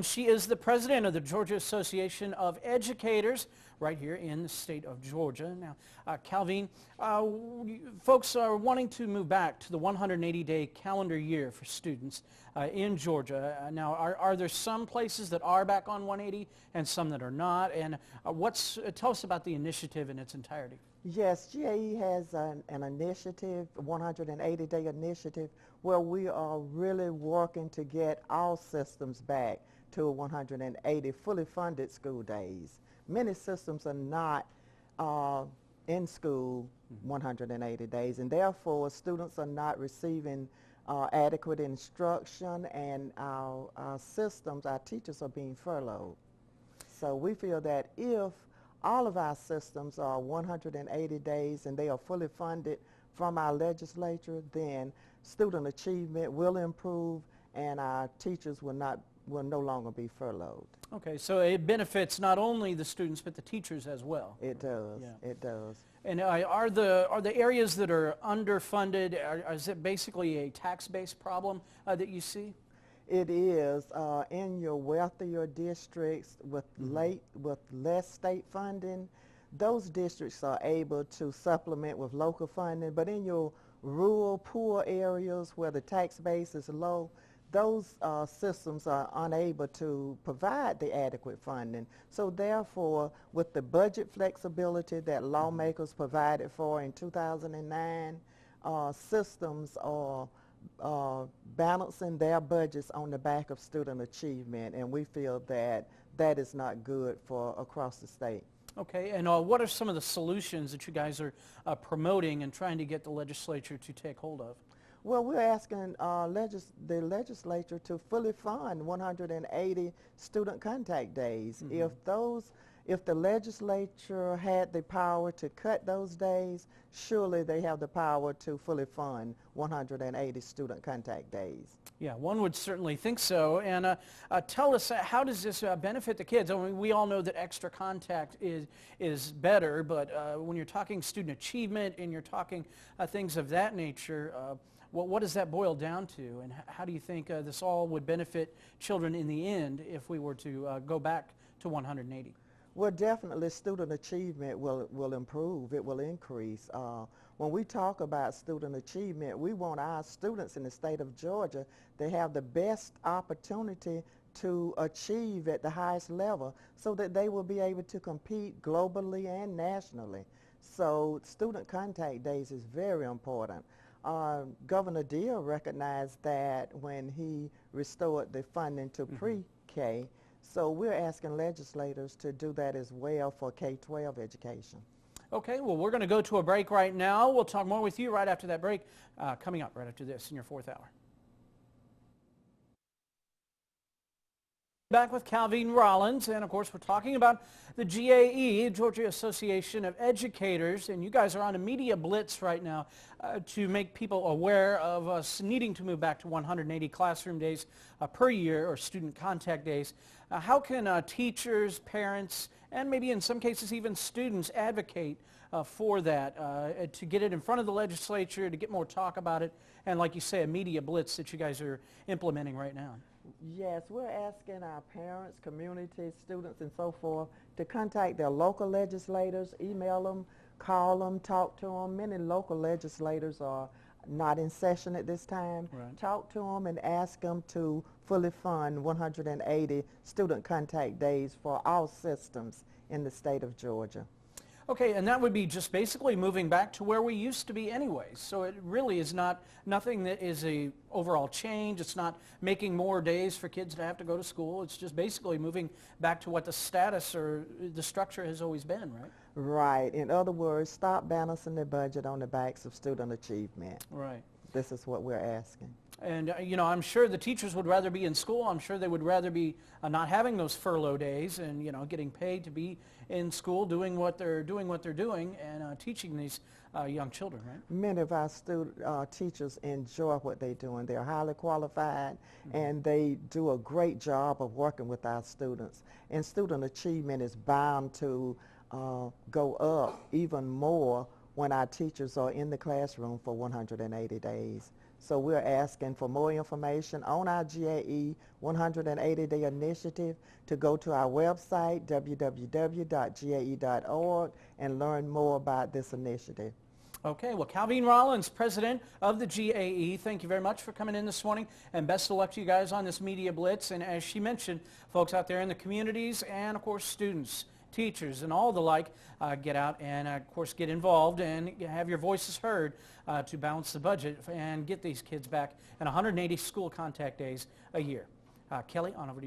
She is the president of the Georgia Association of Educators right here in the state of Georgia. Now, Calvine, folks are wanting to move back to the 180-day calendar year for students in Georgia. Now, are there some places that are back on 180 and some that are not? And tell us about the initiative in its entirety. Yes, GAE has an initiative, a 180-day initiative, where we are really working to get all systems back to 180 fully funded school days. Many systems are not in school 180 days, and therefore students are not receiving adequate instruction, and our systems, our teachers are being furloughed. So we feel that if all of our systems are 180 days and they are fully funded from our legislature, then student achievement will improve and our teachers will no longer be furloughed. Okay, so it benefits not only the students but the teachers as well. It does. Yeah. It does. And are the areas that are underfunded, is it basically a tax-based problem that you see? It is in your wealthier districts with less state funding. Those districts are able to supplement with local funding, but in your rural, poor areas where the tax base is low, those systems are unable to provide the adequate funding. So therefore, with the budget flexibility that lawmakers provided for in 2009, systems are balancing their budgets on the back of student achievement, and we feel that that is not good for across the state. Okay, and what are some of the solutions that you guys are promoting and trying to get the legislature to take hold of? Well, we're asking the legislature to fully fund 180 student contact days. If the legislature had the power to cut those days, surely they have the power to fully fund 180 student contact days. Yeah, one would certainly think so. And tell us, how does this benefit the kids? I mean, we all know that extra contact is better, but when you're talking student achievement and you're talking things of that nature, what does that boil down to? And how do you think this all would benefit children in the end if we were to go back to 180? Well, definitely student achievement will improve. It will increase. When we talk about student achievement, we want our students in the state of Georgia to have the best opportunity to achieve at the highest level so that they will be able to compete globally and nationally. So student contact days is very important. Governor Deere recognized that when he restored the funding to pre-K. So we're asking legislators to do that as well for K-12 education. Okay, well, we're going to go to a break right now. We'll talk more with you right after that break, coming up right after this in your fourth hour. Back with Calvine Rollins, and of course we're talking about the GAE, Georgia Association of Educators, and you guys are on a media blitz right now to make people aware of us needing to move back to 180 classroom days per year, or student contact days. How can teachers, parents, and maybe in some cases even students advocate for that, to get it in front of the legislature, to get more talk about it, and like you say, a media blitz that you guys are implementing right now? Yes, we're asking our parents, community, students, and so forth to contact their local legislators, email them, call them, talk to them. Many local legislators are not in session at this time. Right. Talk to them and ask them to fully fund 180 student contact days for all systems in the state of Georgia. Okay, and that would be just basically moving back to where we used to be anyways. So it really is nothing that is a overall change. It's not making more days for kids to have to go to school. It's just basically moving back to what the status or the structure has always been, right? Right. In other words, stop balancing the budget on the backs of student achievement. Right. This is what we're asking. And, you know, I'm sure the teachers would rather be in school. I'm sure they would rather be not having those furlough days and, you know, getting paid to be in school doing what they're doing and teaching these young children, right? Many of our teachers enjoy what they're doing. They're highly qualified, and they do a great job of working with our students. And student achievement is bound to go up even more when our teachers are in the classroom for 180 days. So we're asking for more information on our GAE 180-day initiative to go to our website, www.gae.org, and learn more about this initiative. Okay, well, Calvine Rollins, president of the GAE, thank you very much for coming in this morning, and best of luck to you guys on this media blitz. And as she mentioned, folks out there in the communities and, of course, students, teachers, and all the like, get out and, of course, get involved and have your voices heard to balance the budget and get these kids back in 180 school contact days a year. Kelly, on over to you.